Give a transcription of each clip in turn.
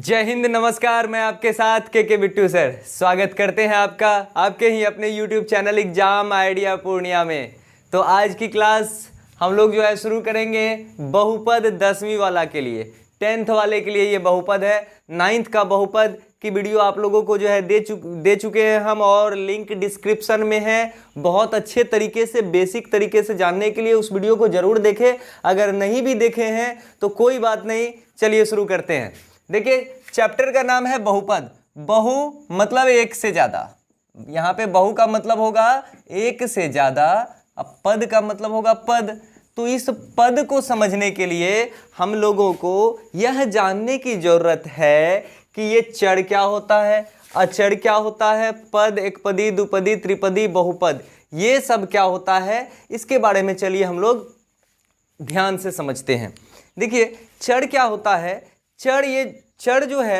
जय हिंद, नमस्कार। मैं आपके साथ के बिट्टू सर स्वागत करते हैं आपका आपके ही अपने YouTube channel exam idea Purnia में। तो आज की क्लास हम लोग जो है शुरू करेंगे बहुपद 10वीं वाला के लिए, 10th वाले के लिए ये बहुपद है। 9th का बहुपद की वीडियो आप लोगों को जो है दे चुके हैं हम, और लिंक डिस्क्रिप्शन में है। बहुत अच्छे तरीके से, बेसिक तरीके से जानने के लिए उस वीडियो को ज़रूर देखें। अगर नहीं भी देखे हैं तो कोई बात नहीं, चलिए शुरू करते हैं। देखिए, चैप्टर का नाम है बहुपद। बहु मतलब एक से ज्यादा, यहाँ पे बहु का मतलब होगा एक से ज्यादा, अब पद का मतलब होगा पद। तो इस पद को समझने के लिए हम लोगों को यह जानने की जरूरत है कि ये चर क्या होता है, अचर क्या होता है, पद, एकपदी, द्विपदी, त्रिपदी, बहुपद, ये सब क्या होता है, इसके बारे में चलिए हम लोग ध्यान से समझते हैं। देखिए, चर क्या होता है। चर जो है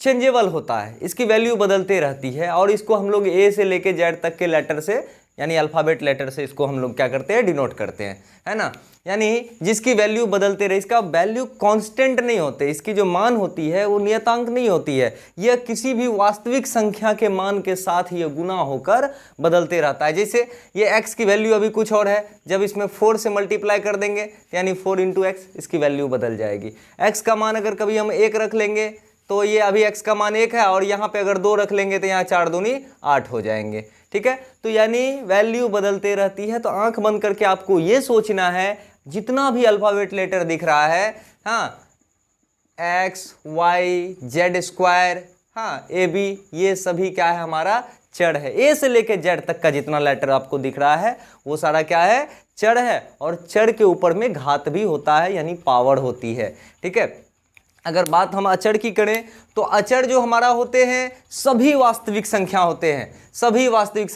चेंजेबल होता है, इसकी वैल्यू बदलते रहती है, और इसको हम लोग ए से लेके जेड तक के लेटर से, यानी अल्फ़ाबेट लेटर से इसको हम लोग क्या करते हैं, डिनोट करते हैं, है ना। यानी जिसकी वैल्यू बदलते रहे, इसका वैल्यू कांस्टेंट नहीं होते, इसकी जो मान होती है वो नियतांक नहीं होती है। यह किसी भी वास्तविक संख्या के मान के साथ ये गुना होकर बदलते रहता है। जैसे ये x की वैल्यू अभी कुछ और है, जब इसमें 4 से मल्टीप्लाई कर देंगे यानी 4 × x, इसकी वैल्यू बदल जाएगी। x का मान अगर कभी हम 1 रख लेंगे तो ये अभी x का मान 1 है, और यहाँ पे अगर 2 रख लेंगे तो यहाँ 4 दूनी 8 हो जाएंगे। ठीक है, तो यानी वैल्यू बदलते रहती है। तो आंख बंद करके आपको ये सोचना है, जितना भी अल्फाबेट लेटर दिख रहा है, हाँ, x, y, z स्क्वायर, हाँ, a b, ये सभी क्या है, हमारा चर है। a से लेके z तक का जितना लेटर आपको दिख रहा है वो सारा क्या है, चर है। और चर के ऊपर में घात भी होता है, यानी पावर होती है। ठीक है, अगर बात हम अचर की करें तो अचर जो हमारा होते हैं सभी वास्तविक संख्या होते हैं। सभी वास्तविक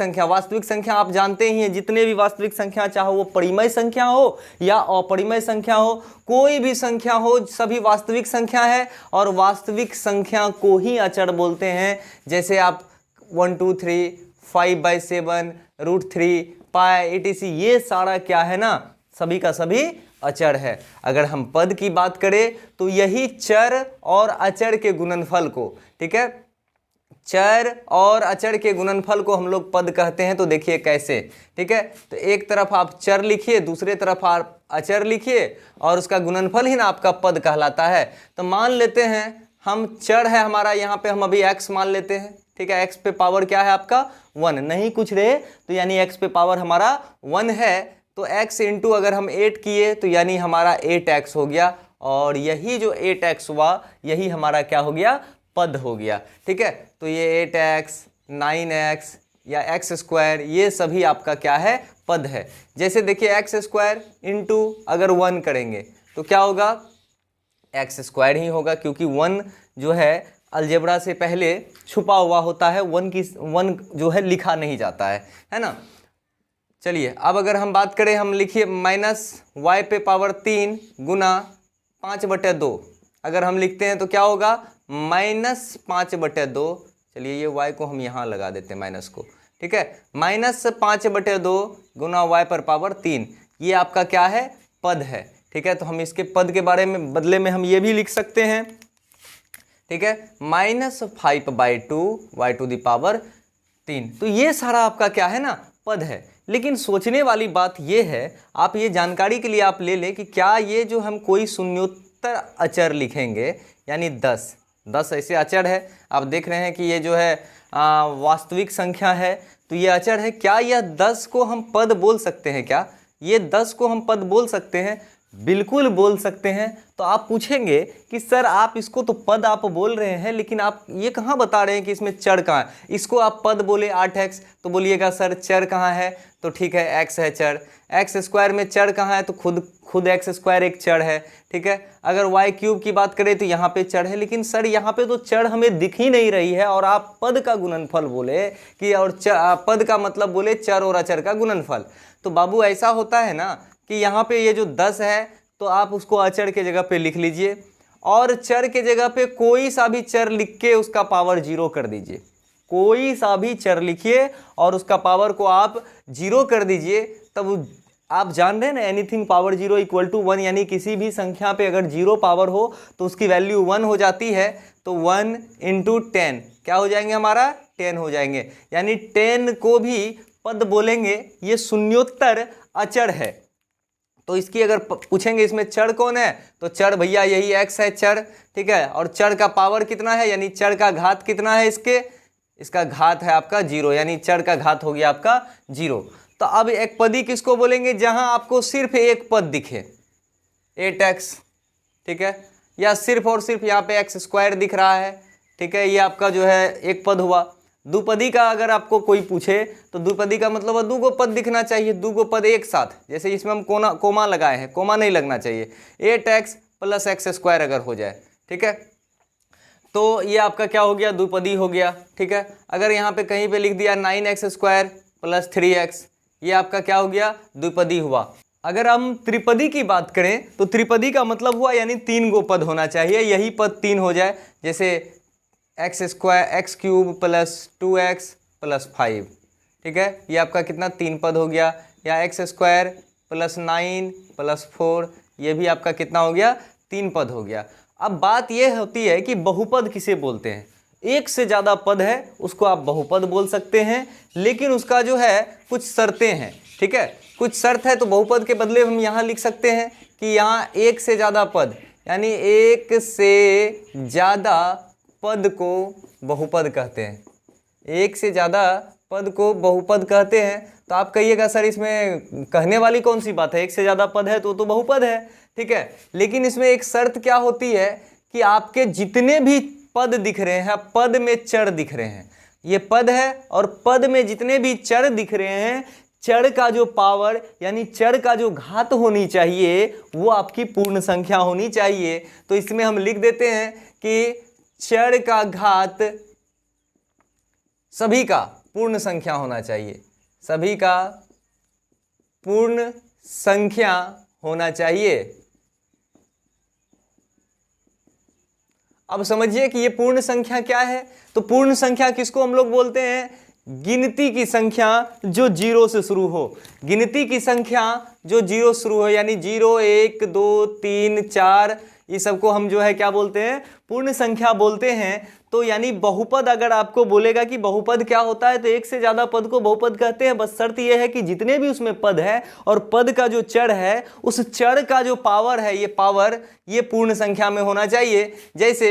संख्या आप जानते ही हैं, जितने भी वास्तविक संख्या, चाहे वो परिमेय संख्या हो या अपरिमेय संख्या हो, कोई भी संख्या हो, सभी वास्तविक संख्या है, और वास्तविक संख्या को ही अचर बोलते हैं। जैसे आप 1 2 3 5/7 √3 पाई etc, ये सारा क्या है ना, सभी का सभी अचर है। अगर हम पद की बात करें तो यही चर और अचर के गुणनफल को, ठीक है, चर और अचर के गुणनफल को हम लोग पद कहते हैं। तो देखिए कैसे, ठीक है, तो एक तरफ आप चर लिखिए, दूसरे तरफ आप अचर लिखिए, और उसका गुणनफल ही ना आपका पद कहलाता है। तो मान लेते हैं हम चर है हमारा, यहाँ पे हम अभी x मान लेते हैं। ठीक है, x पे पावर क्या है आपका 1, नहीं कुछ रहे तो यानी x पे पावर हमारा 1 है। तो x इंटू अगर हम 8 किए तो यानी हमारा 8x हो गया, और यही जो 8x हुआ यही हमारा क्या हो गया, पद हो गया। ठीक है, तो ये 8x, 9x या x स्क्वायर, ये सभी आपका क्या है, पद है। जैसे देखिए x स्क्वायर इंटू अगर 1 करेंगे तो क्या होगा, x स्क्वायर ही होगा, क्योंकि 1 जो है अलजेब्रा से पहले छुपा हुआ होता है, 1 जो है लिखा नहीं जाता है ना। चलिए, अब अगर हम बात करें, हम लिखिए -y पे पावर 3 गुना 5/2, अगर हम लिखते हैं तो क्या होगा, -5/2। चलिए, ये y को हम यहाँ लगा देते हैं माइनस को। ठीक है, -5/2 गुना y पर पावर 3, ये आपका क्या है, पद है। ठीक है, तो हम इसके पद के बारे में बदले में हम ये भी लिख सकते हैं। ठीक है, -5/2 y⁻3, तो ये सारा आपका क्या है ना, पद है। लेकिन सोचने वाली बात ये है, आप ये जानकारी के लिए आप ले लें कि क्या ये जो हम कोई शून्योत्तर अचर लिखेंगे, यानी 10 ऐसे अचर है, आप देख रहे हैं कि ये जो है वास्तविक संख्या है, तो ये अचर है। क्या यह 10 को हम पद बोल सकते हैं? क्या ये 10 को हम पद बोल सकते हैं? बिल्कुल बोल सकते हैं। तो आप पूछेंगे कि सर आप इसको तो पद आप बोल रहे हैं, लेकिन आप ये कहाँ बता रहे हैं कि इसमें चर कहाँ है? इसको आप पद बोले 8x, तो बोलिएगा सर चर कहाँ है? तो ठीक है, x है चर। x स्क्वायर में चर कहाँ है? तो खुद x स्क्वायर एक चर है। ठीक है, अगर y³ की बात करें तो यहाँ पे चर है, लेकिन सर यहाँ पे तो चर हमें दिख ही नहीं रही है, और आप पद का गुणनफल बोले कि, और पद का मतलब बोले चर और अचर का गुणनफल। तो बाबू ऐसा होता है ना कि यहाँ पे ये जो 10 है तो आप उसको अचर के जगह पे लिख लीजिए, और चर के जगह पे कोई सा भी चर लिख के उसका पावर 0 कर दीजिए। कोई सा भी चर लिखिए और उसका पावर को आप 0 कर दीजिए, तब आप जान रहे हैं ना, एनीथिंग पावर 0 इक्वल टू 1, यानी किसी भी संख्या पे अगर 0 पावर हो तो उसकी वैल्यू 1 हो जाती है। तो 1 इंटू 10 क्या हो जाएंगे हमारा, 10 हो जाएंगे। यानी 10 को भी पद बोलेंगे, ये शून्योत्तर अचर है। तो इसकी अगर पूछेंगे इसमें चर कौन है, तो चर भैया यही x है चर, ठीक है। और चर का पावर कितना है, यानी चर का घात कितना है, इसका घात है आपका 0, यानी चर का घात हो गया आपका 0। तो अब एक पदी किसको बोलेंगे, जहां आपको सिर्फ एक पद दिखे, 8x, ठीक है, या सिर्फ और सिर्फ यहाँ पे x² दिख रहा है, ठीक है, ये आपका जो है एक पद हुआ। द्विपदी का अगर आपको कोई पूछे तो द्विपदी का मतलब दो गो पद दिखना चाहिए, दो गो पद एक साथ, जैसे इसमें हम कोमा लगाए हैं, कोमा नहीं लगना चाहिए, 8x प्लस x² अगर हो जाए, ठीक है, तो ये आपका क्या हो गया, द्विपदी हो गया, ठीक है। अगर यहाँ पे कहीं पे लिख दिया 9x² प्लस 3x, ये आपका क्या हो गया, द्विपदी हुआ। अगर हम त्रिपदी की बात करें तो त्रिपदी का मतलब हुआ यानी 3 गो पद होना चाहिए, यही पद 3 हो जाए, जैसे x³ प्लस 2x प्लस 5, ठीक है, ये आपका कितना 3 पद हो गया। या x² प्लस 9 प्लस 4, ये भी आपका कितना हो गया, 3 पद हो गया। अब बात यह होती है कि बहुपद किसे बोलते हैं, एक से ज़्यादा पद है उसको आप बहुपद बोल सकते हैं, लेकिन उसका जो है कुछ शर्तें हैं, ठीक है, कुछ शर्त है। तो बहुपद के बदले हम यहाँ लिख सकते हैं कि यहाँ एक से ज़्यादा पद, यानी एक से ज़्यादा पद को बहुपद कहते हैं, एक से ज़्यादा पद को बहुपद कहते हैं। तो आप कहिएगा सर इसमें कहने वाली कौन सी बात है, एक से ज़्यादा पद है तो बहुपद है, ठीक है। लेकिन इसमें एक शर्त क्या होती है कि आपके जितने भी पद दिख रहे हैं, पद में चर दिख रहे हैं, ये पद है और पद में जितने भी चर दिख रहे हैं, चर का जो पावर यानी चर का जो घात होनी चाहिए वो आपकी पूर्ण संख्या होनी चाहिए। तो इसमें हम लिख देते हैं कि चर का घात सभी का पूर्ण संख्या होना चाहिए, सभी का पूर्ण संख्या होना चाहिए। अब समझिए कि ये पूर्ण संख्या क्या है। तो पूर्ण संख्या किसको हम लोग बोलते हैं, गिनती की संख्या जो 0 से शुरू हो, गिनती की संख्या जो 0 शुरू हो, यानी 0 1 2 3 4, ये सबको हम जो है क्या बोलते हैं, पूर्ण संख्या बोलते हैं। तो यानी बहुपद अगर आपको बोलेगा कि बहुपद क्या होता है, तो एक से ज्यादा पद को बहुपद कहते हैं। बस शर्त यह है कि जितने भी उसमें पद है और पद का जो चर है, उस चर का जो पावर है, ये पावर ये पूर्ण संख्या में होना चाहिए। जैसे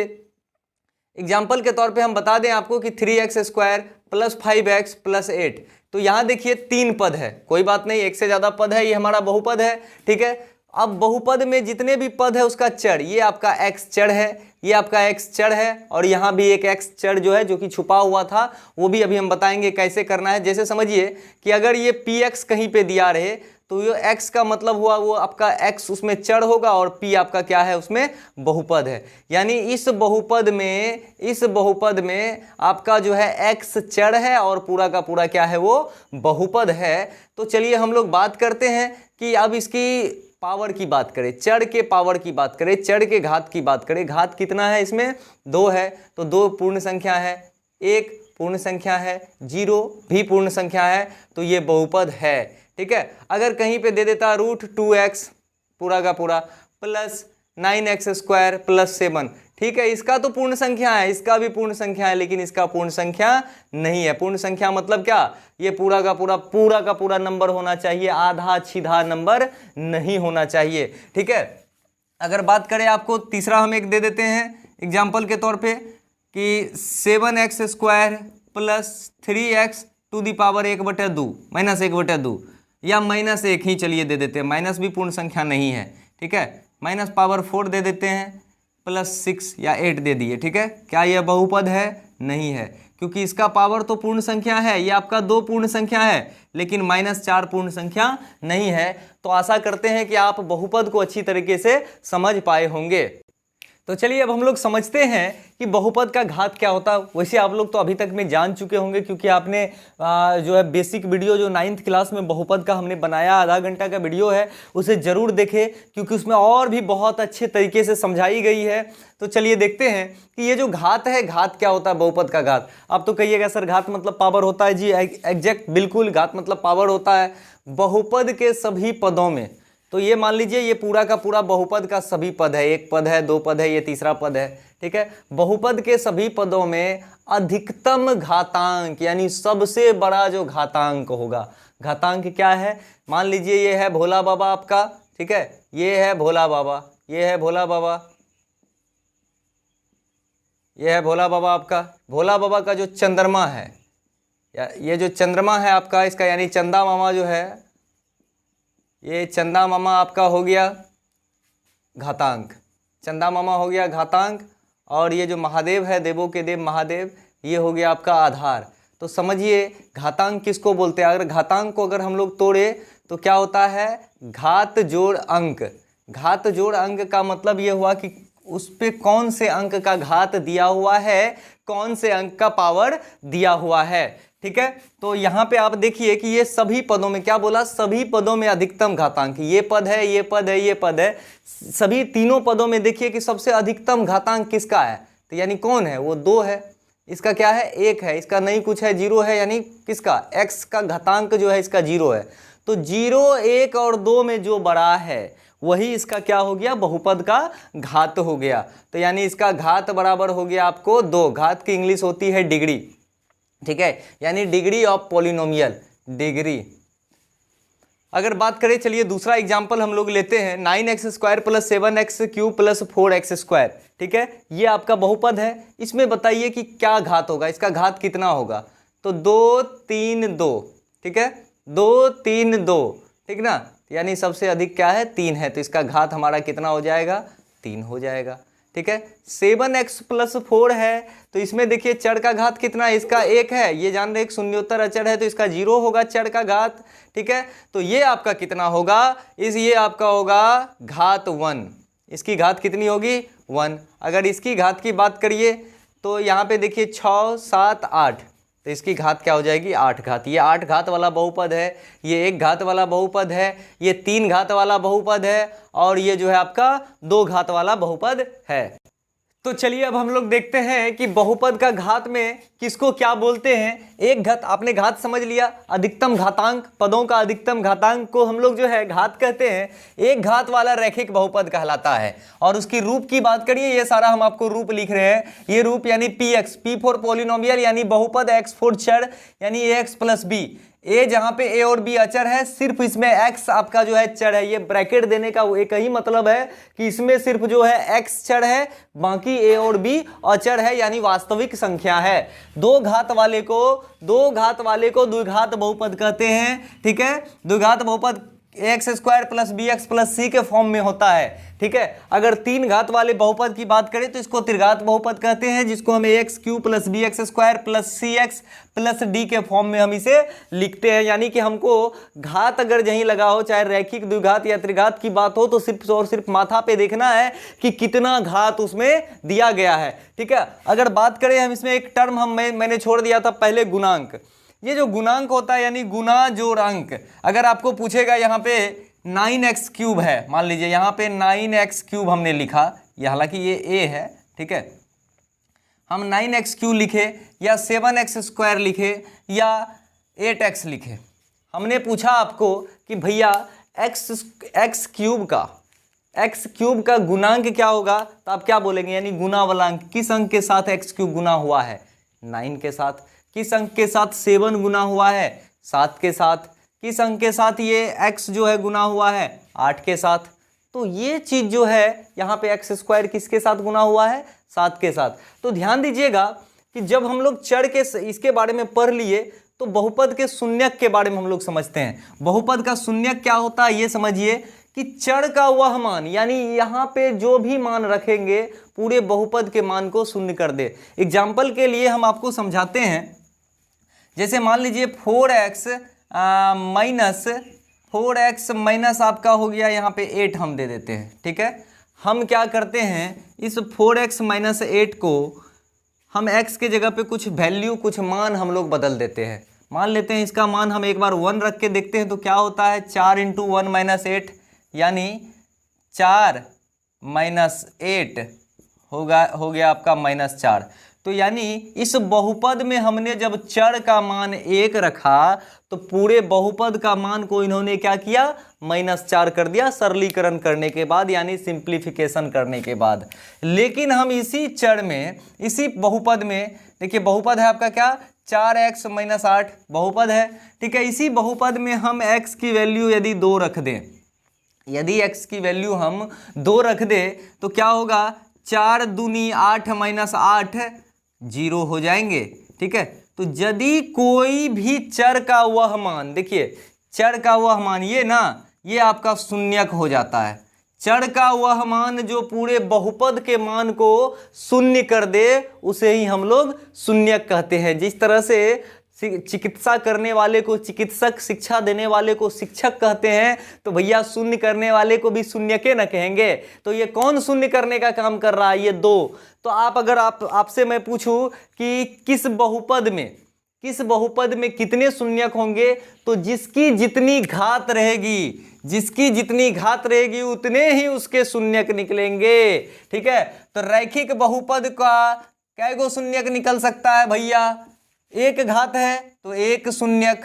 एग्जाम्पल के तौर पे हम बता दें आपको कि 3x² प्लस 5x प्लस 8, तो यहाँ देखिए 3 पद है, कोई बात नहीं, एक से ज़्यादा पद है, ये हमारा बहुपद है, ठीक है। अब बहुपद में जितने भी पद है उसका चर, ये आपका x चर है, ये आपका x चर है, और यहाँ भी एक x चर जो है जो कि छुपा हुआ था, वो भी अभी हम बताएंगे कैसे करना है। जैसे समझिए कि अगर ये px कहीं पे दिया रहे तो ये x का मतलब हुआ वो आपका x उसमें चर होगा और p आपका क्या है, उसमें बहुपद है। यानी इस बहुपद में आपका जो है x चर है और पूरा का पूरा क्या है, वो बहुपद है। तो चलिए हम लोग बात करते हैं कि अब इसकी पावर की बात करें, चर के पावर की बात करें, चर के घात की बात करें। घात कितना है इसमें, 2 है, तो 2 पूर्ण संख्या है, 1 पूर्ण संख्या है, 0 भी पूर्ण संख्या है, तो ये बहुपद है, ठीक है। अगर कहीं पे दे देता √2x पूरा का पूरा प्लस 9x² प्लस 7, ठीक है, इसका तो पूर्ण संख्या है, इसका भी पूर्ण संख्या है, लेकिन इसका पूर्ण संख्या नहीं है। पूर्ण संख्या मतलब क्या, ये पूरा का पूरा नंबर होना चाहिए, आधा छिधा नंबर नहीं होना चाहिए, ठीक है। अगर बात करें आपको तीसरा हम एक दे देते हैं एग्जाम्पल के तौर पे कि 7x² plus 3x to the power 1/2 minus 1/2, या -1 ही चलिए दे देते हैं, माइनस भी पूर्ण संख्या नहीं है, ठीक है, माइनस पावर 4 दे देते हैं, प्लस 6 या 8 दे दिए, ठीक है। क्या यह बहुपद है, नहीं है, क्योंकि इसका पावर तो पूर्ण संख्या है, ये आपका 2 पूर्ण संख्या है, लेकिन -4 पूर्ण संख्या नहीं है। तो आशा करते हैं कि आप बहुपद को अच्छी तरीके से समझ पाए होंगे। तो चलिए अब हम लोग समझते हैं कि बहुपद का घात क्या होता है। वैसे आप लोग तो अभी तक में जान चुके होंगे, क्योंकि आपने जो है बेसिक वीडियो जो 9th क्लास में बहुपद का हमने बनाया आधा घंटा का वीडियो है, उसे ज़रूर देखें, क्योंकि उसमें और भी बहुत अच्छे तरीके से समझाई गई है। तो चलिए देखते हैं कि ये जो घात है, घात क्या होता है बहुपद का घात। आप तो कहिएगा सर घात मतलब पावर होता है। जी एग्जैक्ट, बिल्कुल, घात मतलब पावर होता है बहुपद के सभी पदों में। तो ये मान लीजिए ये पूरा का पूरा बहुपद का सभी पद है, एक पद है, दो पद है, ये तीसरा पद है, ठीक है। बहुपद के सभी पदों में अधिकतम घातांक यानी सबसे बड़ा जो घातांक होगा, घातांक क्या है, मान लीजिए ये है भोला बाबा आपका, ठीक है, ये है भोला बाबा, ये है भोला बाबा, ये है भोला बाबा आपका। भोला बाबा का जो चंद्रमा है, ये जो चंद्रमा है आपका, इसका यानी चंदा मामा जो है, ये चंदा मामा आपका हो गया घातांक, चंदा मामा हो गया घातांक। और ये जो महादेव है, देवों के देव महादेव, ये हो गया आपका आधार। तो समझिए घातांक किसको बोलते हैं। अगर घातांक को अगर हम लोग तोड़े तो क्या होता है, घात जोड़ अंक। घात जोड़ अंक का मतलब ये हुआ कि उस पे कौन से अंक का घात दिया हुआ है, कौन से अंक का पावर दिया हुआ है, ठीक है। तो यहाँ पे आप देखिए कि ये सभी पदों में क्या बोला, सभी पदों में अधिकतम घातांक, ये पद है, ये पद है, ये पद है, सभी तीनों पदों में देखिए कि सबसे अधिकतम घातांक किसका है, तो यानी कौन है, वो 2 है। इसका क्या है, 1 है, इसका नहीं कुछ है, 0 है, यानी किसका, x का घातांक जो है इसका 0 है। तो 0, 1 और 2 में जो बड़ा है वही इसका क्या हो गया, बहुपद का घात हो गया। तो यानी इसका घात बराबर हो गया आपको 2। घात की इंग्लिश होती है डिग्री, ठीक है, यानी डिग्री ऑफ पॉलिनोमियल, डिग्री। अगर बात करें, चलिए दूसरा एग्जांपल हम लोग लेते हैं, 9x² + 7x³ + 4x², ठीक है, ये आपका बहुपद है। इसमें बताइए कि क्या घात होगा, इसका घात कितना होगा। तो 2, 3, 2, ठीक है, 2, 3, 2, ठीक ना, यानी सबसे अधिक क्या है, 3 है, तो इसका घात हमारा कितना हो जाएगा, 3 हो जाएगा, ठीक है। 7x + 4 है, तो इसमें देखिए चर का घात कितना है, इसका 1 है, ये जान रहे एक शून्योत्तर अचर है, तो इसका 0 होगा चर का घात, ठीक है। तो ये आपका कितना होगा, ये आपका होगा घात 1, इसकी घात कितनी होगी, 1। अगर इसकी घात की बात करिए तो यहाँ पे देखिए 6, 7, 8, तो इसकी घात क्या हो जाएगी, 8 घात। ये 8 घात वाला बहुपद है, ये 1 घात वाला बहुपद है, ये 3 घात वाला बहुपद है, और ये जो है आपका 2 घात वाला बहुपद है। तो चलिए अब हम लोग देखते हैं कि बहुपद का घात में किसको क्या बोलते हैं। एक घात, आपने घात समझ लिया, अधिकतम घातांक, पदों का अधिकतम घातांक को हम लोग जो है घात कहते हैं। एक घात वाला रैखिक बहुपद कहलाता है। और उसकी रूप की बात करिए, ये सारा हम आपको रूप लिख रहे हैं, ये रूप यानी px, p फॉर पॉलिनोमियल यानी बहुपद, x फॉर चर यानी ax + b। ए जहाँ पे ए और बी अचर है, सिर्फ इसमें एक्स आपका जो है चर है। ये ब्रैकेट देने का एक ही मतलब है कि इसमें सिर्फ जो है एक्स चर है, बाकी ए और बी अचर है, यानी वास्तविक संख्या है। दो घात वाले को द्विघात बहुपद कहते हैं, ठीक है। द्विघात बहुपद ax² + bx + c के फॉर्म में होता है, ठीक है। अगर 3 घात वाले बहुपद की बात करें तो इसको त्रिघात बहुपद कहते हैं, जिसको हम ax³ + bx² + cx + d के फॉर्म में हम इसे लिखते हैं। यानी कि हमको घात अगर यहीं लगा हो, चाहे रैखिक द्विघात या त्रिघात की बात हो, तो सिर्फ और सिर्फ माथा पे देखना है कि कितना घात उसमें दिया गया है, ठीक है। अगर बात करें हम इसमें एक टर्म मैंने छोड़ दिया था पहले, गुणांक। ये जो गुणांक होता है यानी गुना जोड़ अंक, अगर आपको पूछेगा यहाँ पे 9x³ है, मान लीजिए यहाँ पे 9x³ हमने लिखा, हालांकि ये a है, ठीक है, हम 9x³ लिखे या 7x² लिखे या 8x लिखे, हमने पूछा आपको कि भैया x³ का गुणांक क्या होगा, तो आप क्या बोलेंगे, यानी गुना वाला अंक। किस अंक के साथ x³ गुना हुआ है, 9 के साथ। किस अंक के साथ 7 गुना हुआ है, 7 के साथ। किस अंक के साथ ये x जो है गुना हुआ है, 8 के साथ। तो ये चीज जो है यहाँ पे x² किसके साथ गुना हुआ है, 7 के साथ। तो ध्यान दीजिएगा कि जब हम लोग चर के इसके बारे में पढ़ लिए तो बहुपद के शून्यक के बारे में हम लोग समझते हैं। बहुपद का शून्यक क्या होता है, ये समझिए कि चर का वह मान, यानी यहाँ पे जो भी मान रखेंगे पूरे बहुपद के मान को शून्य कर दे। एग्जाम्पल के लिए हम आपको समझाते हैं, जैसे मान लीजिए 4x माइनस आपका हो गया यहाँ पे 8 हम दे देते हैं, ठीक है। हम क्या करते हैं, इस 4x माइनस 8 को हम x के जगह पे कुछ वैल्यू कुछ मान हम लोग बदल देते हैं। मान लेते हैं इसका मान हम एक बार 1 रख के देखते हैं तो क्या होता है, 4 इंटू 1 माइनस 8 यानी 4 माइनस 8 हो गया आपका -4। तो यानी इस बहुपद में हमने जब चर का मान 1 रखा तो पूरे बहुपद का मान को इन्होंने क्या किया, -4 कर दिया सरलीकरण करने के बाद, यानी सिंप्लीफिकेशन करने के बाद। लेकिन हम इसी चर में, इसी बहुपद में, देखिए बहुपद है आपका क्या, 4x माइनस 8 बहुपद है, ठीक है। इसी बहुपद में हम x की वैल्यू यदि 2 रख दें, यदि x की वैल्यू हम 2 रख दें तो क्या होगा, 4 दूनी 8 माइनस 8 0 हो जाएंगे, ठीक है। तो यदि कोई भी चर का वह मान, देखिए चर का वह मान ये ना, ये आपका शून्यक हो जाता है। चर का वह मान जो पूरे बहुपद के मान को शून्य कर दे उसे ही हम लोग शून्यक कहते हैं। जिस तरह से चिकित्सा करने वाले को चिकित्सक, शिक्षा देने वाले को शिक्षक कहते हैं, तो भैया शून्य करने वाले को भी शून्यके न कहेंगे। तो ये कौन शून्य करने का काम कर रहा है, ये 2। तो अगर आपसे मैं पूछूं कि किस बहुपद में कितने शून्यक होंगे, तो जिसकी जितनी घात रहेगी उतने ही उसके शून्यक निकलेंगे, ठीक है। तो रैखिक बहुपद का कै गो शून्यक निकल सकता है भैया, 1 घात है तो 1 शून्यक,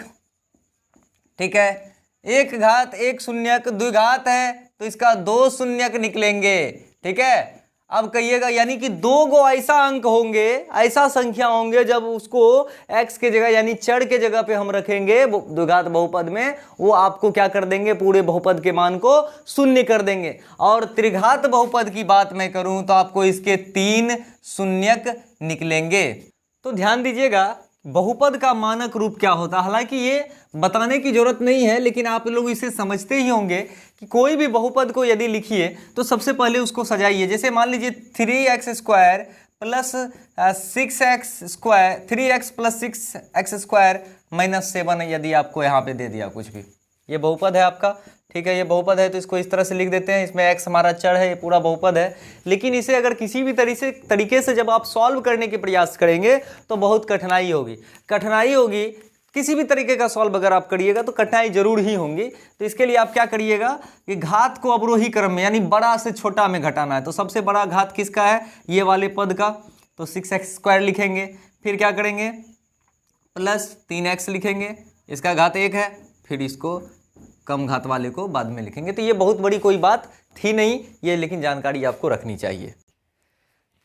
ठीक है। 1 घात 1 शून्यक, 2 घात है तो इसका 2 शून्यक निकलेंगे, ठीक है। अब कहिएगा यानी कि 2 गो ऐसा अंक होंगे, ऐसा संख्या होंगे जब उसको x के जगह यानी चर के जगह पे हम रखेंगे द्विघात बहुपद में, वो आपको क्या कर देंगे, पूरे बहुपद के मान को शून्य कर देंगे। और त्रिघात बहुपद की बात मैं करूं तो आपको इसके 3 शून्यक निकलेंगे। तो ध्यान दीजिएगा बहुपद का मानक रूप क्या होता है, हालांकि ये बताने की जरूरत नहीं है, लेकिन आप लोग इसे समझते ही होंगे कि कोई भी बहुपद को यदि लिखिए तो सबसे पहले उसको सजाइए। जैसे मान लीजिए 3x² plus 6x², 3x plus 6x² minus 7 यदि आपको यहाँ पे दे दिया कुछ भी, ये बहुपद है आपका, ठीक है। ये बहुपद है तो इसको इस तरह से लिख देते हैं, इसमें x हमारा चर है, ये पूरा बहुपद है। लेकिन इसे अगर किसी भी तरीके से जब आप सॉल्व करने के प्रयास करेंगे तो बहुत कठिनाई होगी। किसी भी तरीके का सॉल्व अगर आप करिएगा तो कठिनाई जरूर ही होंगी। तो इसके लिए आप क्या करिएगा कि घात को अवरोही क्रम में यानी बड़ा से छोटा में घटाना है। तो सबसे बड़ा घात किसका है, ये वाले पद का, तो 6x² लिखेंगे। फिर क्या करेंगे, प्लस 3x लिखेंगे, इसका घात 1 है, फिर इसको कम घात वाले को बाद में लिखेंगे। तो ये बहुत बड़ी कोई बात थी नहीं ये, लेकिन जानकारी आपको रखनी चाहिए।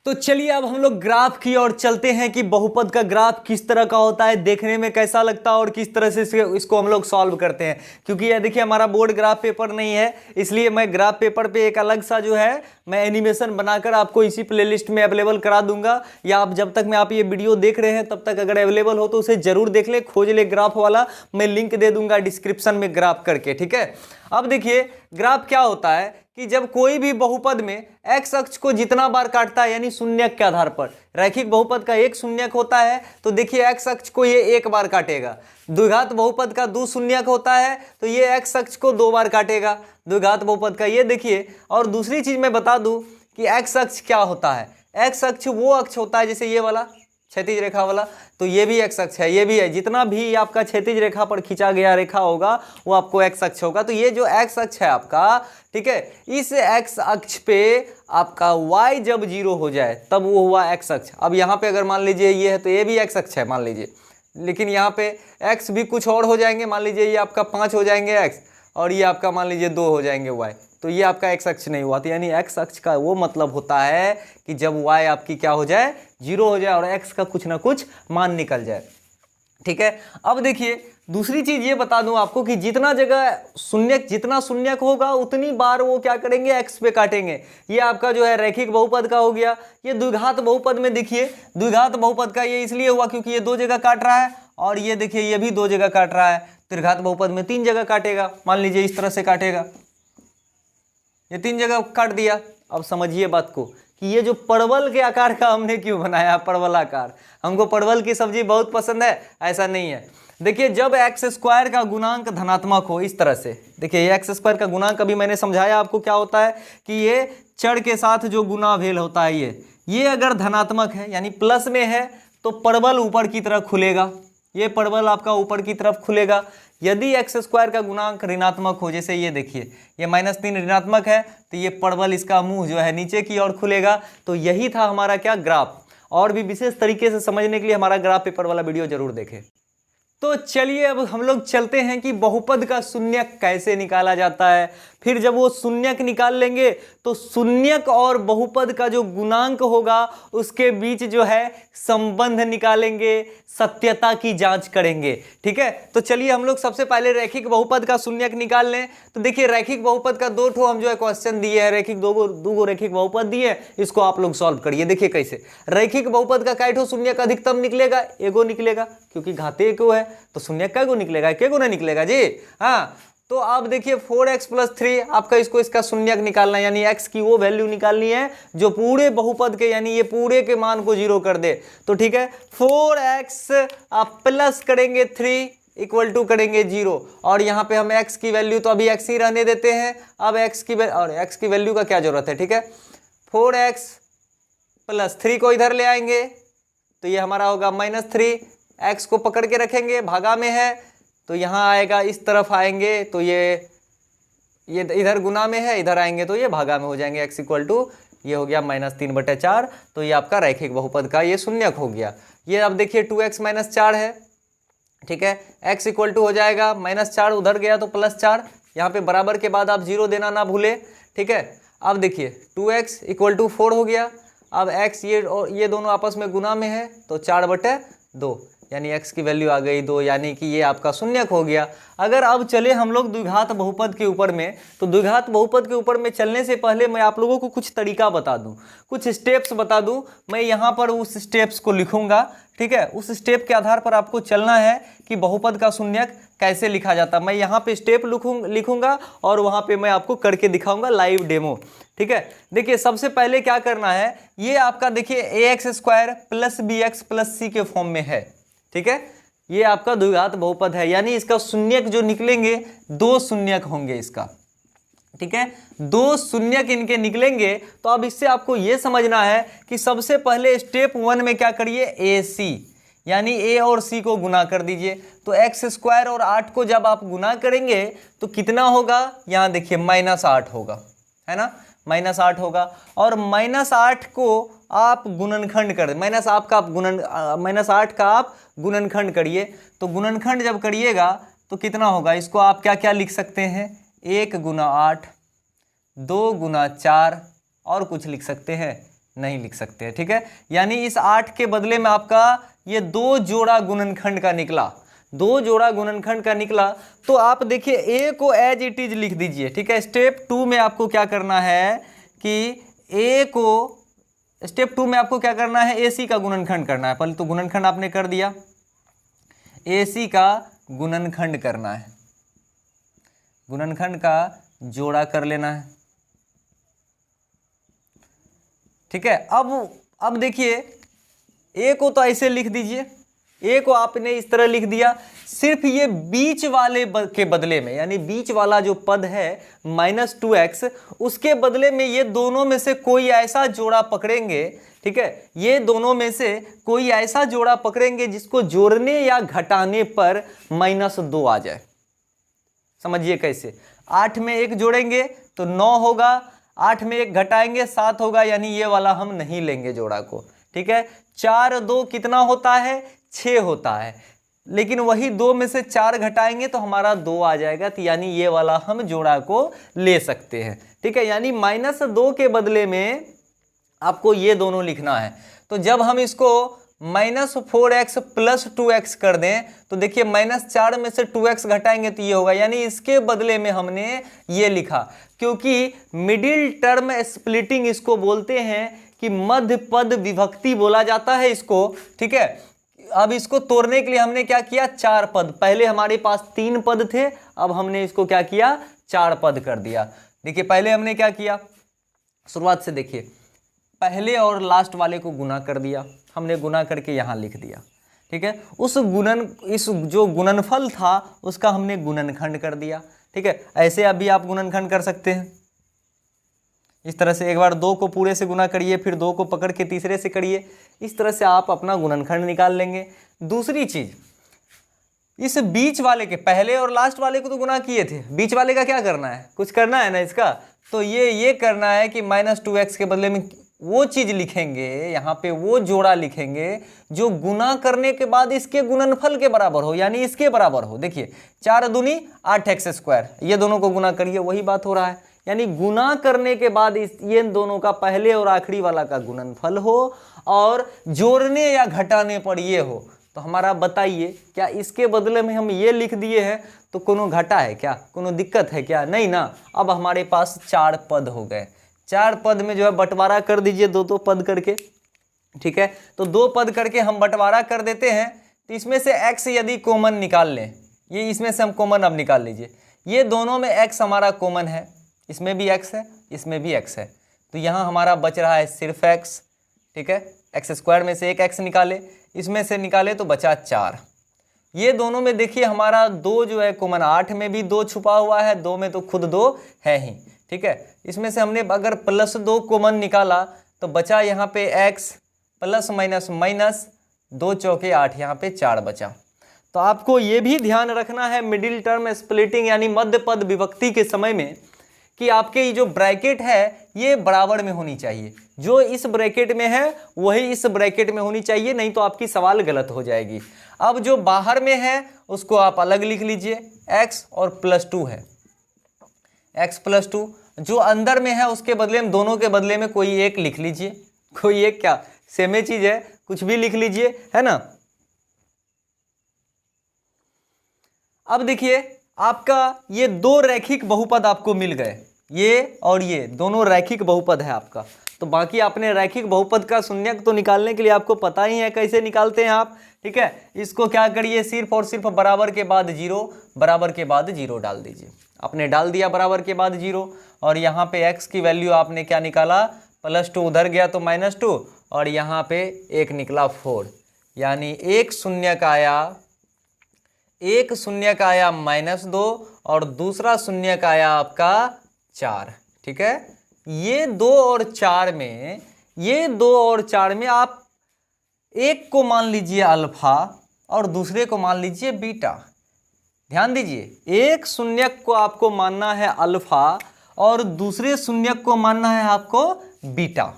तो चलिए अब हम लोग ग्राफ की ओर चलते हैं कि बहुपद का ग्राफ किस तरह का होता है, देखने में कैसा लगता है और किस तरह से इसको हम लोग सॉल्व करते हैं। क्योंकि ये देखिए हमारा बोर्ड ग्राफ पेपर नहीं है, इसलिए मैं ग्राफ पेपर पे एक अलग सा जो है मैं एनिमेशन बनाकर आपको इसी प्लेलिस्ट में अवेलेबल करा दूंगा, या आप जब तक आप ये वीडियो देख रहे हैं तब तक अगर अवेलेबल हो तो उसे जरूर देख ले, खोज ले ग्राफ वाला, मैं लिंक दे दूंगा डिस्क्रिप्शन में ग्राफ करके, ठीक है। अब देखिए ग्राफ क्या होता है कि जब कोई भी बहुपद में x अक्ष को जितना बार काटता है यानी शून्यक के आधार पर, रैखिक बहुपद का 1 शून्यक होता है तो देखिए x अक्ष को ये 1 बार काटेगा। द्विघात बहुपद का 2 शून्यक होता है तो ये x अक्ष को 2 बार काटेगा द्विघात बहुपद का, ये देखिए। और दूसरी चीज मैं बता दूं कि x अक्ष क्या होता है, x अक्ष वो अक्ष होता है जैसे ये वाला क्षैतिज रेखा वाला, तो ये भी x अक्ष है, ये भी है। जितना भी आपका क्षैतिज रेखा पर खींचा गया रेखा होगा वो आपको x अक्ष होगा। तो ये जो x अक्ष है आपका, ठीक है, इस x अक्ष पे आपका y जब 0 हो जाए तब वो हुआ x अक्ष। अब यहाँ पे अगर मान लीजिए ये है तो ये भी x अक्ष है मान लीजिए, लेकिन यहाँ पे x भी कुछ और हो जाएंगे, मान लीजिए ये आपका 5 हो जाएंगे x और ये आपका मान लीजिए 2 हो जाएंगे y, तो ये आपका x अक्ष नहीं हुआ। तो यानी x अक्ष का वो मतलब होता है कि जब y आपकी क्या हो जाए, 0 हो जाए और x का कुछ ना कुछ मान निकल जाए, ठीक है। अब देखिए दूसरी चीज ये बता दूं आपको कि जितना शून्यक होगा उतनी बार वो क्या करेंगे, x पे काटेंगे। ये आपका जो है रैखिक बहुपद का हो गया। ये द्विघात बहुपद में देखिए, द्विघात बहुपद का ये इसलिए हुआ क्योंकि ये 2 जगह काट रहा है, और ये देखिए ये भी 2 जगह काट रहा है। त्रिघात बहुपद में 3 जगह काटेगा, मान लीजिए इस तरह से काटेगा, ये 3 जगह काट दिया। अब समझिए बात को कि ये जो परवल के आकार का हमने क्यों बनाया, परवल आकार, हमको परवल की सब्जी बहुत पसंद है ऐसा नहीं है। देखिए जब एक्स स्क्वायर का गुणांक धनात्मक हो इस तरह से, देखिए ये एक्स स्क्वायर का गुणांक अभी मैंने समझाया आपको क्या होता है कि ये चर के साथ जो गुना भेल होता है ये अगर धनात्मक है यानी प्लस में है तो परवल ऊपर की तरफ खुलेगा, ये परवल आपका ऊपर की तरफ खुलेगा। यदि एक्स स्क्वायर का गुणांक ऋणात्मक हो, जैसे ये देखिए ये -3 ऋणात्मक है तो ये परवल इसका मुंह जो है नीचे की ओर खुलेगा। तो यही था हमारा क्या ग्राफ। और भी विशेष तरीके से समझने के लिए हमारा ग्राफ पेपर वाला वीडियो जरूर देखें। तो चलिए अब हम लोग चलते हैं कि बहुपद का शून्यक कैसे निकाला जाता है। फिर जब वो शून्यक निकाल लेंगे तो शून्यक और बहुपद का जो गुणांक होगा उसके बीच जो है संबंध निकालेंगे, सत्यता की जांच करेंगे। ठीक है, तो चलिए हम लोग सबसे पहले रैखिक बहुपद का शून्यक निकाल लें। तो देखिए रैखिक बहुपद का दो ठो हम जो है क्वेश्चन दिए हैं, रैखिक दो रैखिक बहुपद दिए, इसको आप लोग सॉल्व करिए। देखिए कैसे रैखिक बहुपद का कै ठो शून्यक अधिकतम निकलेगा, एगो निकलेगा, क्योंकि घाते एको है तो शून्यक कै गो निकलेगा, एक गो ना निकलेगा जी। हाँ, तो आप देखिए 4x + 3 आपका इसका शून्यक निकालना है, यानी x की वो वैल्यू निकालनी है जो पूरे बहुपद के यानी ये पूरे के मान को 0 कर दे। तो ठीक है 4x आप प्लस करेंगे 3 इक्वल टू करेंगे 0, और यहाँ पे हम x की वैल्यू तो अभी x ही रहने देते हैं। अब x की वैल्यू का क्या जरूरत है, ठीक है 4x + 3 को इधर ले आएंगे तो ये हमारा होगा -3, x को पकड़ के रखेंगे, भागा में है तो यहाँ आएगा, इस तरफ आएंगे तो ये इधर गुना में है, इधर आएंगे तो ये भागा में हो जाएंगे। x इक्वल टू ये हो गया -3/4, तो ये आपका रैखिक बहुपद का ये शून्यक हो गया। ये अब देखिए 2x - 4 है, ठीक है x इक्वल टू हो जाएगा -4, उधर गया तो +4, यहाँ पे बराबर के बाद आप 0 देना ना भूले। ठीक है, अब देखिए 2x इक्वल टू 4 हो गया। अब x ये दोनों आपस में गुना में है तो 4/2, यानी x की वैल्यू आ गई 2, यानी कि ये आपका शून्यक हो गया। अगर अब चले हम लोग द्विघात बहुपद के ऊपर में, तो द्विघात बहुपद के ऊपर में चलने से पहले मैं आप लोगों को कुछ तरीका बता दूं, कुछ स्टेप्स बता दूं। मैं यहाँ पर उस स्टेप्स को लिखूंगा, ठीक है, उस स्टेप के आधार पर आपको चलना है कि बहुपद का शून्यक कैसे लिखा जाता। मैं यहाँ पे स्टेप लिखूंगा और वहाँ पे मैं आपको करके दिखाऊंगा लाइव डेमो। ठीक है, देखिए सबसे पहले क्या करना है, ये आपका देखिए ax² + bx + c के फॉर्म में है। ठीक है, ये आपका द्विघात बहुपद है, यानी इसका शून्यक जो निकलेंगे 2 शून्यक होंगे इसका। ठीक है, 2 शून्यक इनके निकलेंगे। तो अब इससे आपको ये समझना है कि सबसे पहले स्टेप 1 में क्या करिए, ac यानी a और c को गुना कर दीजिए। तो x² और 8 को जब आप गुना करेंगे तो कितना होगा, यहाँ देखिए -8 होगा, है ना, -8 होगा। और -8 को आप गुणनखंड कर, -8 का आप गुणनखंड करिए। तो गुणनखंड जब करिएगा तो कितना होगा, इसको आप क्या क्या लिख सकते हैं, 1 × 8, 2 × 4, और कुछ लिख सकते हैं, नहीं लिख सकते हैं। ठीक है, यानी इस 8 के बदले में आपका ये 2 जोड़ा गुणनखंड का निकला, 2 जोड़ा गुणनखंड का निकला। तो आप देखिए a को एज इट इज लिख दीजिए। ठीक है, स्टेप 2 में आपको क्या करना है कि स्टेप 2 में आपको क्या करना है, AC का गुणनखंड करना है। पहले तो गुणनखंड आपने कर दिया, AC का गुणनखंड करना है, गुणनखंड का जोड़ा कर लेना है। ठीक है, अब देखिए A को तो ऐसे लिख दीजिए, A को आपने इस तरह लिख दिया। सिर्फ ये बीच वाले के बदले में, यानी बीच वाला जो पद है -2x, उसके बदले में ये दोनों में से कोई ऐसा जोड़ा पकड़ेंगे। ठीक है, ये दोनों में से कोई ऐसा जोड़ा पकड़ेंगे जिसको जोड़ने या घटाने पर -2 आ जाए। समझिए कैसे, 8 में 1 जोड़ेंगे तो 9 होगा, 8 में 1 घटाएंगे 7 होगा, यानी ये वाला हम नहीं लेंगे जोड़ा को। ठीक है, 4 × 2 कितना होता है, 6 होता है, लेकिन वही 2 में से 4 घटाएंगे तो हमारा 2 आ जाएगा, तो यानी ये वाला हम जोड़ा को ले सकते हैं। ठीक है, यानी -2 के बदले में आपको ये दोनों लिखना है। तो जब हम इसको -4x + 2x कर दें तो देखिए -4 में से 2x घटाएंगे तो ये होगा, यानी इसके बदले में हमने ये लिखा, क्योंकि मिडिल टर्म स्प्लिटिंग इसको बोलते हैं कि मध्य पद विभक्ति बोला जाता है इसको। ठीक है, अब इसको तोड़ने के लिए हमने क्या किया, 4 पद, पहले हमारे पास 3 पद थे, अब हमने इसको क्या किया, 4 पद कर दिया। देखिए पहले हमने क्या किया, शुरुआत से देखिए, पहले और लास्ट वाले को गुना कर दिया, हमने गुना करके यहाँ लिख दिया। ठीक है। इस जो गुणनफल था उसका हमने गुणनखंड कर दिया, ठीक है। ऐसे अभी आप गुणनखंड कर सकते हैं इस तरह से, एक बार 2 को पूरे से गुना करिए, फिर 2 को पकड़ के तीसरे से करिए, इस तरह से आप अपना गुणनखंड निकाल लेंगे। दूसरी चीज, इस बीच वाले के, पहले और लास्ट वाले को तो गुना किए थे, बीच वाले का क्या करना है, कुछ करना है ना इसका, तो ये करना है कि -2x के बदले में वो चीज लिखेंगे, यहाँ पे वो जोड़ा लिखेंगे जो गुना करने के बाद इसके गुणनफल के बराबर हो, यानी इसके बराबर हो। देखिए 4 दूनी 8x², ये दोनों को गुना करिए, वही बात हो रहा है, यानी गुना करने के बाद ये दोनों का पहले और आखिरी वाला का गुणनफल हो और जोड़ने या घटाने पर ये हो। तो हमारा बताइए, क्या इसके बदले में हम ये लिख दिए हैं तो कोनो घाटा है क्या, कोनो दिक्कत है क्या, नहीं ना। अब हमारे पास 4 पद हो गए, 4 पद में जो है बंटवारा कर दीजिए 2-2 पद करके, ठीक है। तो 2 पद करके हम बंटवारा कर देते हैं, तो इसमें से x यदि कॉमन निकाल लें, ये इसमें से हम कॉमन अब निकाल लीजिए, ये दोनों में x हमारा कॉमन है, इसमें भी x है, इसमें भी x है, तो यहाँ हमारा बच रहा है सिर्फ x, ठीक है। x² में से एक x निकाले, इसमें से निकाले तो बचा 4। ये दोनों में देखिए हमारा 2 जो है कॉमन, 8 में भी 2 छुपा हुआ है, 2 में तो खुद 2 है ही, ठीक है। इसमें से हमने अगर +2 कॉमन निकाला तो बचा यहाँ पे x प्लस माइनस 2 चौके 8, यहाँ पे 4 बचा। तो आपको ये भी ध्यान रखना है मिडिल टर्म स्प्लिटिंग यानी मध्य पद विभक्ति के समय में कि आपके ये जो ब्रैकेट है ये बराबर में होनी चाहिए, जो इस ब्रैकेट में है वही इस ब्रैकेट में होनी चाहिए, नहीं तो आपकी सवाल गलत हो जाएगी। अब जो बाहर में है उसको आप अलग लिख लीजिए, x और +2 है, x +2, जो अंदर में है उसके बदले में, दोनों के बदले में कोई एक लिख लीजिए, कोई एक क्या, सेम ही चीज है, कुछ भी लिख लीजिए, है ना। अब देखिए आपका ये 2 रैखिक बहुपद आपको मिल गए, ये और ये दोनों रैखिक बहुपद है आपका। तो बाकी आपने रैखिक बहुपद का शून्यक तो निकालने के लिए आपको पता ही है कैसे निकालते हैं आप, ठीक है। इसको क्या करिए, सिर्फ और सिर्फ बराबर के बाद 0, बराबर के बाद 0 डाल दीजिए। आपने डाल दिया बराबर के बाद 0, और यहाँ पे x की वैल्यू आपने क्या निकाला, +2, उधर गया तो -2, और यहाँ पे 1 निकला 4, यानी एक शून्यक आया -2 और दूसरा शून्यक आया आपका 4, ठीक है। ये 2 और 4 में आप एक को मान लीजिए अल्फा और दूसरे को मान लीजिए बीटा। ध्यान दीजिए, एक शून्यक को आपको मानना है अल्फा और दूसरे शून्यक को मानना है आपको बीटा,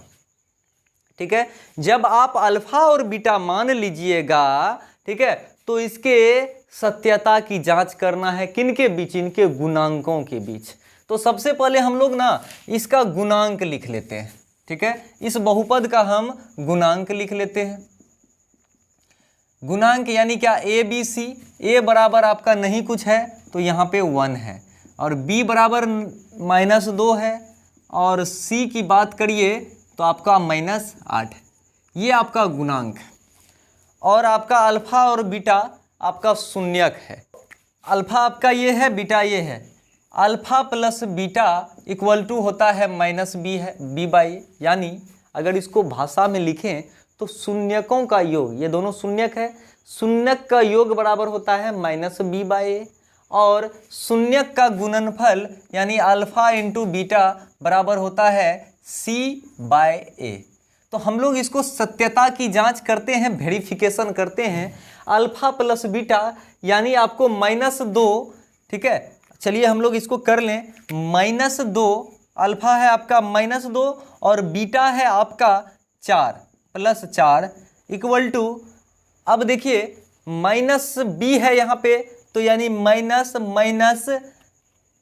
ठीक है। जब आप अल्फा और बीटा मान लीजिएगा, ठीक है, तो इसके सत्यता की जांच करना है किनके बीच, इनके गुणांकों के बीच। तो सबसे पहले हम लोग ना इसका गुणांक लिख लेते हैं, ठीक है। इस बहुपद का हम गुणांक लिख लेते हैं। गुणांक यानी क्या, a b c, a बराबर आपका नहीं कुछ है तो यहाँ पे 1 है, और b बराबर -2 है, और c की बात करिए तो आपका -8, ये आपका गुणांक। और आपका अल्फा और बीटा आपका शून्यक है, अल्फा आपका ये है, बीटा ये है, alpha plus beta equal to होता है -b है, b/a, यानी अगर इसको भाषा में लिखें तो शून्यकों का योग, ये दोनों शून्यक है, शून्यक का योग बराबर होता है -b/a, और शून्यक का गुणनफल यानी अल्फा इंटू बीटा बराबर होता है c/a। तो हम लोग इसको सत्यता की जांच करते हैं, वेरिफिकेशन करते हैं। अल्फा प्लस बीटा यानी आपको -2, ठीक है। चलिए हम लोग इसको कर लें, -2, अल्फा है आपका -2 और बीटा है आपका 4 + 4 इक्वल टू, अब देखिए -b है यहाँ पे, तो यानी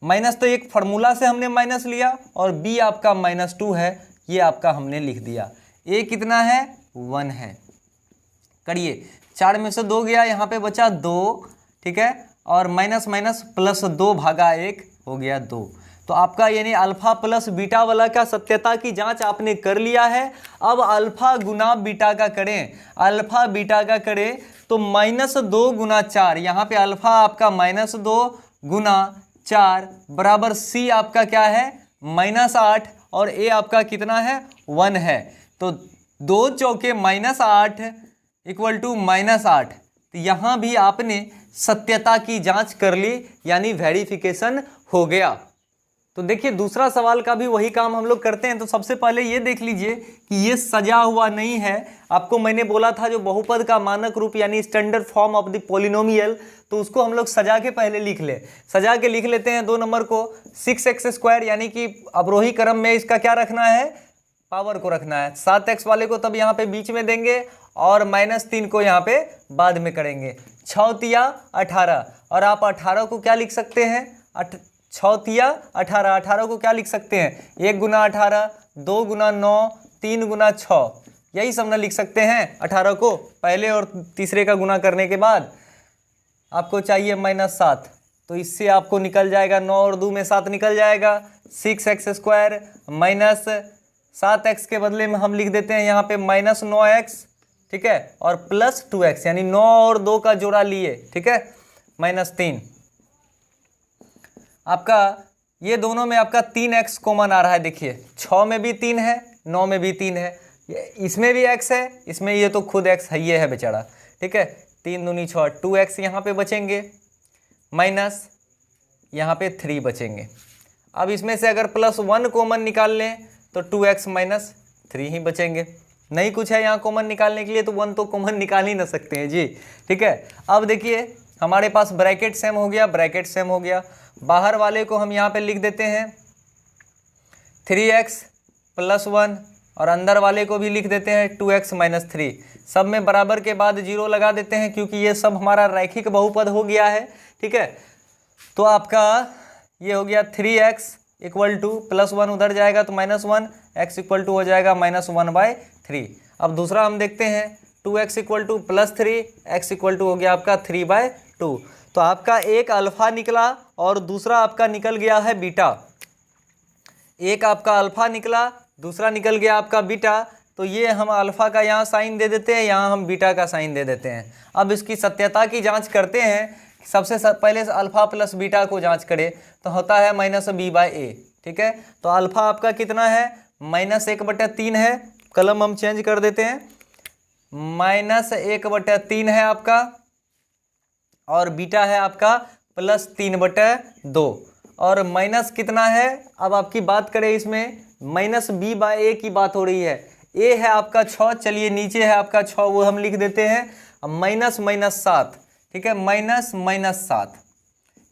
माइनस तो एक फार्मूला से हमने माइनस लिया, और b आपका -2 है, ये आपका हमने लिख दिया। a कितना है, 1 है। करिए, 4 में से 2 गया, यहाँ पे बचा 2, ठीक है, और -+2 भागा 1 हो गया 2। तो आपका यानी अल्फा प्लस बीटा वाला का सत्यता की जांच आपने कर लिया है। अब अल्फा गुना बीटा का करें, अल्फा बीटा का करें तो -2 गुना 4, यहाँ पे अल्फा आपका -2 गुना 4 बराबर c आपका क्या है, -8, और a आपका कितना है, 1 है। तो 2 चौके -8 इक्वल टू -8। तो यहाँ भी आपने सत्यता की जांच कर ली, यानी वेरिफिकेशन हो गया। तो देखिए दूसरा सवाल का भी वही काम हम लोग करते हैं। तो सबसे पहले ये देख लीजिए कि ये सजा हुआ नहीं है। आपको मैंने बोला था जो बहुपद का मानक रूप यानी standard form of the polynomial, तो उसको हम लोग सजा के पहले लिख ले। सजा के लिख लेते हैं 2 नंबर को 6x², यानी कि अवरोही क्रम में इसका क्या रखना है, पावर को रखना है। 7x वाले को तब यहाँ पे बीच में देंगे और -3 को यहाँ पे बाद में करेंगे। 6 तिया 18, और आप 18 को क्या लिख सकते हैं, 6 तिया 18, 18 को क्या लिख सकते हैं, 1 गुना 18, 2 गुना 9, 3 गुना 6, यही सब ना लिख सकते हैं। 18 को पहले और तीसरे का गुना करने के बाद आपको चाहिए -7, तो इससे आपको निकल जाएगा 9 और 2 में 7 निकल जाएगा। 6x² माइनस 7x के बदले में हम लिख देते हैं यहाँ पे -9x, ठीक है, और प्लस 2x, यानी 9 और 2 का जोड़ा लिए, ठीक है, -3। आपका ये दोनों में आपका 3x कॉमन आ रहा है। देखिए 6 में भी 3 है, 9 में भी 3 है, इसमें भी x है, इसमें ये तो खुद x है, ये है बेचारा, ठीक है। 3 दूनी 6, 2x यहाँ पे बचेंगे, माइनस यहाँ पे 3 बचेंगे। अब इसमें से अगर +1 कॉमन निकाल लें तो 2x माइनस 3 ही बचेंगे। नहीं कुछ है यहाँ कॉमन निकालने के लिए, तो 1 तो कॉमन निकाल ही ना सकते हैं जी, ठीक है। अब देखिए हमारे पास ब्रैकेट सेम हो गया, ब्रैकेट सेम हो गया। बाहर वाले को हम यहाँ पे लिख देते हैं 3x + 1, और अंदर वाले को भी लिख देते हैं 2x - 3। सब में बराबर के बाद 0 लगा देते हैं, क्योंकि ये सब हमारा रैखिक बहुपद हो गया है, ठीक है। तो आपका ये हो गया 3x = +1 उधर जाएगा तो -1, x = हो जाएगा -1/3। अब दूसरा हम देखते हैं 2x = +3, x = हो गया आपका 3/2। तो आपका एक अल्फा निकला और दूसरा आपका निकल गया है बीटा। एक आपका अल्फा निकला, दूसरा निकल गया आपका बीटा। तो ये हम अल्फा का यहाँ साइन दे देते हैं, यहाँ हम बीटा का साइन दे देते हैं। अब इसकी सत्यता की जांच करते हैं। सबसे पहले अल्फा प्लस बीटा को जांच करें तो होता है -b/a, ठीक है। तो अल्फा आपका कितना है, -1/3 है, कलम हम चेंज कर देते हैं, -1/3 है आपका, और बीटा है आपका +3/2, और माइनस कितना है। अब आपकी बात करें इसमें -b/a की बात हो रही है। a है आपका 6, चलिए नीचे है आपका 6, वो हम लिख देते हैं -7, ठीक है, -7,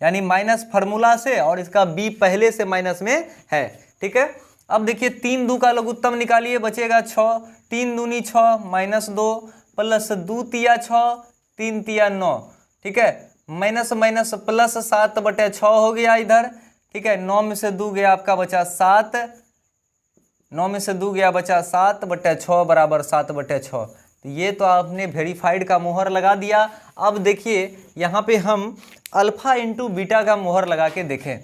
यानी माइनस फार्मूला से, और इसका b पहले से माइनस में है, ठीक है। अब देखिए 3 दूनी का लघुत्तम निकालिए, बचेगा 6, 3 दूनी 6 -2 प्लस 2 तिया 6, 3 तिया 9, ठीक है, माइनस +7/6 हो गया इधर, ठीक है। 9 में से 2 गया आपका बचा 7, 9 में से 2 गया बचा 7/6 बराबर 7/6। तो ये तो आपने वेरीफाइड का मोहर लगा दिया। अब देखिए यहाँ पे हम अल्फा इंटू बीटा का मोहर लगा के देखें।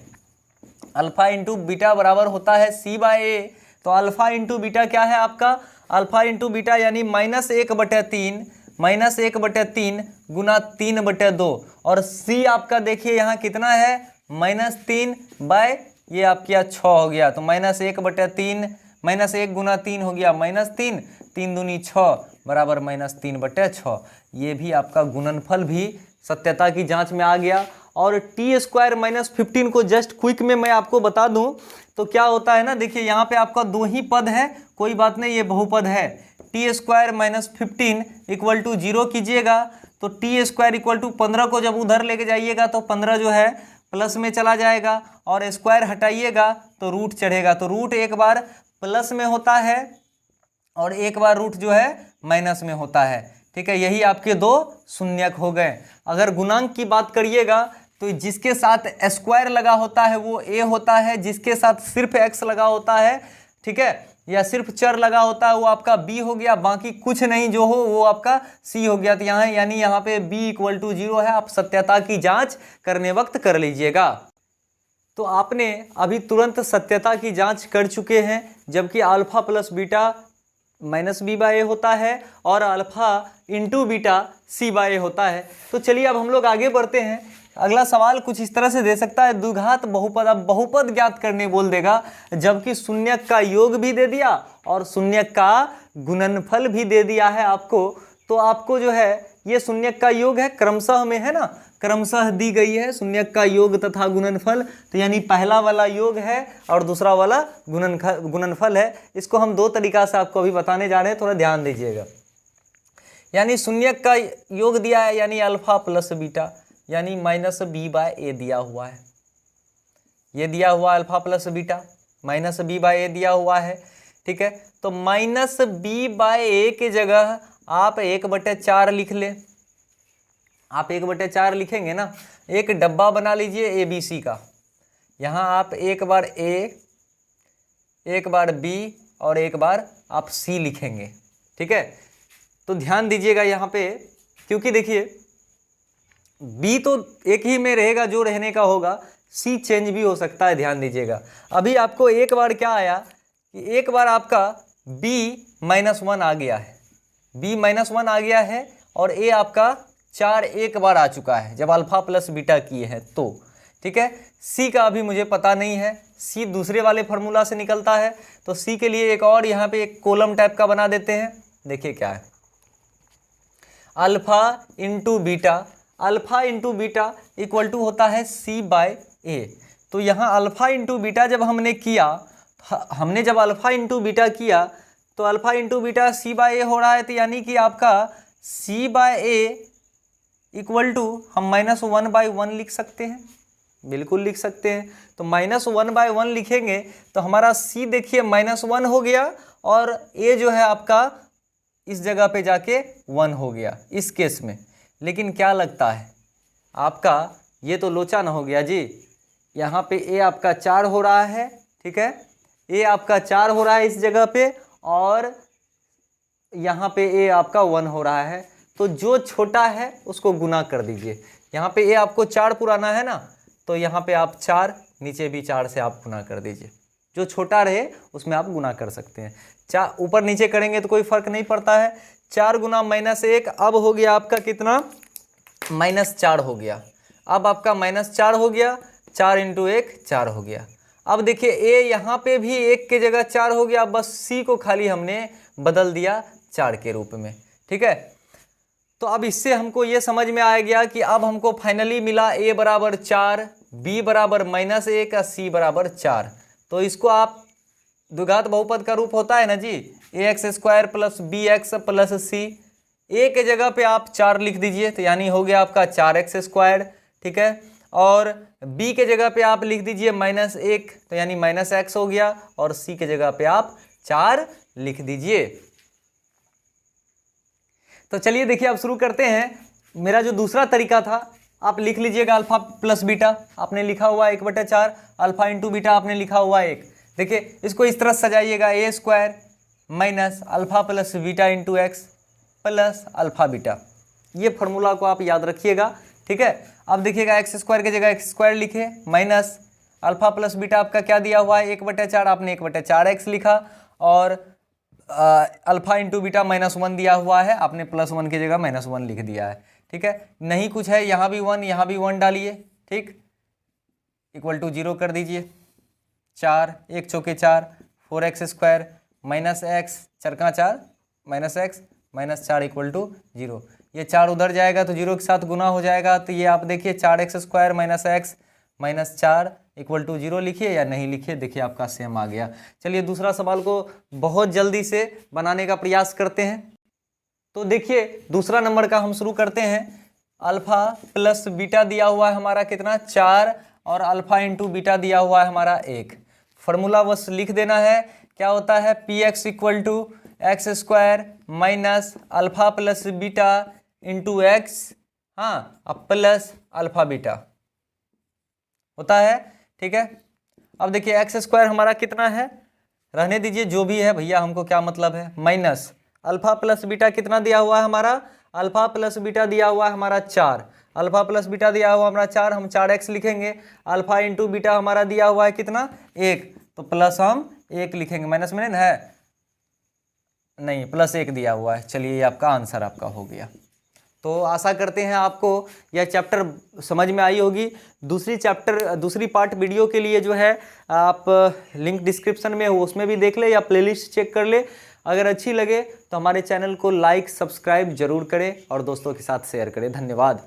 अल्फा इंटू बीटा बराबर होता है c/a। तो अल्फा इंटू बीटा क्या है आपका, अल्फा इंटू बीटा यानी -1/3 गुना 3/2, और c आपका देखिए यहाँ कितना है -3 बाय ये आपका 6 हो गया। तो -1/3 -1 गुना 3 हो गया -3, 3 दूनी 6 बराबर -3/6। ये भी आपका गुणनफल भी सत्यता की जांच में आ गया। और t² - 15 को जस्ट क्विक में मैं आपको बता दूं तो क्या होता है ना, देखिए यहाँ पे आपका 2 ही पद है, कोई बात नहीं, ये बहुपद है। t² - 15 = 0 कीजिएगा तो t² = 15 को जब उधर लेके जाइएगा तो 15 जो है प्लस में चला जाएगा, और स्क्वायर हटाइएगा तो रूट चढ़ेगा। तो रूट एक बार प्लस में होता है और एक बार रूट जो है माइनस में होता है, ठीक है। यही आपके 2 शून्यक हो गए। अगर गुणांक की बात करिएगा तो जिसके साथ स्क्वायर लगा होता है वो a होता है, जिसके साथ सिर्फ x लगा होता है, ठीक है, या सिर्फ चर लगा होता है वो आपका b हो गया, बाकी कुछ नहीं जो हो वो आपका c हो गया। तो यहाँ यानी यहाँ पे b = 0 है। आप सत्यता की जांच करने वक्त कर लीजिएगा। तो आपने अभी तुरंत सत्यता की जांच कर चुके हैं, जबकि अल्फा प्लस बीटा -b/a होता है और अल्फा इंटू बीटा c/a होता है। तो चलिए अब हम लोग आगे बढ़ते हैं। अगला सवाल कुछ इस तरह से दे सकता है, द्विघात बहुपद। अब बहुपद ज्ञात करने बोल देगा, जबकि शून्यक का योग भी दे दिया और शून्यक का गुणनफल भी दे दिया है आपको। तो आपको जो है ये शून्यक का योग है, क्रमशः में है ना, क्रमशः दी गई है शून्यक का योग तथा गुणनफल। तो यानी पहला वाला योग है और दूसरा वाला गुणनफल है। इसको हम दो तरीका से आपको अभी बताने जा रहे हैं, थोड़ा ध्यान दीजिएगा। यानी शून्यक का योग दिया है, यानी अल्फा प्लस बीटा, यानी माइनस बी बाय ए दिया हुआ है। ये दिया हुआ alpha plus beta, minus B by A दिया हुआ है। ठीक है, तो माइनस बी बाय ए की जगह आप 1/4 लिख ले। आप 1/4 लिखेंगे ना, एक डब्बा बना लीजिए ए बी सी का। यहाँ आप एक बार ए, एक बार बी और एक बार आप सी लिखेंगे। ठीक है, तो ध्यान दीजिएगा यहाँ पे, क्योंकि देखिए बी तो एक ही में रहेगा जो रहने का होगा, सी चेंज भी हो सकता है, ध्यान दीजिएगा। अभी आपको एक बार क्या आया कि एक बार आपका b-1 आ गया है, b-1 आ गया है और a आपका 4 एक बार आ चुका है जब अल्फा प्लस बीटा किए हैं तो। ठीक है, c का अभी मुझे पता नहीं है, c दूसरे वाले फार्मूला से निकलता है, तो c के लिए एक और यहाँ पे एक कॉलम टाइप का बना देते हैं। देखिए क्या है, alpha into beta, alpha into beta equal to होता है c बाय ए। तो यहाँ अल्फा इंटू बीटा जब हमने किया, हमने जब अल्फा इंटू बीटा किया तो alpha into beta c by A हो रहा है, तो यानी कि आपका c by A equal to हम -1/1 लिख सकते हैं, बिल्कुल लिख सकते हैं। तो -1/1 लिखेंगे तो हमारा c देखिए -1 हो गया और a जो है आपका इस जगह पे जाके 1 हो गया इस केस में। लेकिन क्या लगता है आपका, ये तो लोचा ना हो गया जी, यहाँ पे a आपका 4 हो रहा है। ठीक है, a आपका 4 हो रहा है इस जगह पे और यहाँ पे a आपका 1 हो रहा है। तो जो छोटा है उसको गुना कर दीजिए। यहाँ पे a आपको 4 पुराना है ना, तो यहाँ पे आप 4, नीचे भी 4 से आप गुना कर दीजिए। जो छोटा रहे उसमें आप गुना कर सकते हैं। चार ऊपर नीचे करेंगे तो कोई फर्क नहीं पड़ता है। 4 गुना -1, अब हो गया आपका कितना, -4 हो गया। अब आपका -4 हो गया, 4 इंटू 1 4 हो गया। अब देखिए a यहाँ पे भी 1 के जगह 4 हो गया, बस c को खाली हमने बदल दिया 4 के रूप में। ठीक है, तो अब इससे हमको ये समझ में आ गया कि अब हमको फाइनली मिला a बराबर 4, b बराबर -1, c बराबर 4। तो इसको आप द्विघात बहुपद का रूप होता है ना जी, ax² plus bx plus c, a के जगह पे आप 4 लिख दीजिए, तो यानी हो गया आपका 4x²। ठीक है, और b के जगह पे आप लिख दीजिए -1, तो यानी -x हो गया, और c के जगह पे आप 4 लिख दीजिए। तो चलिए देखिए अब शुरू करते हैं। मेरा जो दूसरा तरीका था, आप लिख लीजिएगा अल्फा प्लस बीटा, आपने लिखा हुआ 1/4, अल्फा इंटू बीटा आपने लिखा हुआ 1। देखिए इसको इस तरह सजाइएगा, a² minus alpha plus beta into x plus alpha beta. ये फार्मूला को आप याद रखिएगा। ठीक है, अब देखिएगा x² की जगह x² लिखे, माइनस अल्फा प्लस बीटा आपका क्या दिया हुआ है 1/4, आपने 1/4x लिखा, और अल्फा इंटू बीटा -1 दिया हुआ है, आपने +1 की जगह -1 लिख दिया है। ठीक है, नहीं कुछ है, यहाँ भी 1, यहाँ भी 1 डालिए। ठीक, इक्वल टू 0 कर दीजिए। 4 1 चौके 4, 4x² माइनस एक्स, 4 का 4 -x -4 इक्वल टू 0। ये 4 उधर जाएगा तो 0 के साथ गुना हो जाएगा, तो ये आप देखिए 4x² minus x minus 4 equal to 0 लिखिए या नहीं लिखिए, देखिए आपका सेम आ गया। चलिए दूसरा सवाल को बहुत जल्दी से बनाने का प्रयास करते हैं। तो देखिए दूसरा नंबर का हम शुरू करते हैं। अल्फा प्लस बीटा दिया हुआ है हमारा कितना 4, और अल्फा इंटू बीटा दिया हुआ है हमारा 1। फॉर्मूला बस लिख देना है, क्या होता है px equal to x² minus alpha plus beta into x, हाँ, अब प्लस अल्फा बीटा होता है। ठीक है, अब देखिए x² हमारा कितना है, रहने दीजिए जो भी है भैया, हमको क्या मतलब है, माइनस अल्फा प्लस बीटा कितना दिया हुआ है हमारा, अल्फा प्लस बीटा दिया हुआ है हमारा 4, अल्फा प्लस बीटा दिया हुआ हमारा 4, हम 4x लिखेंगे। अल्फा इंटू बीटा हमारा दिया हुआ है कितना 1, तो प्लस हम 1 लिखेंगे, माइनस में नहीं, +1 दिया हुआ है। चलिए ये आपका आंसर आपका हो गया। तो आशा करते हैं आपको यह चैप्टर समझ में आई होगी। दूसरी पार्ट वीडियो के लिए जो है आप लिंक डिस्क्रिप्शन में हो उसमें भी देख ले या प्लेलिस्ट चेक कर ले। अगर अच्छी लगे तो हमारे चैनल को लाइक सब्सक्राइब जरूर करें और दोस्तों के साथ शेयर करें। धन्यवाद।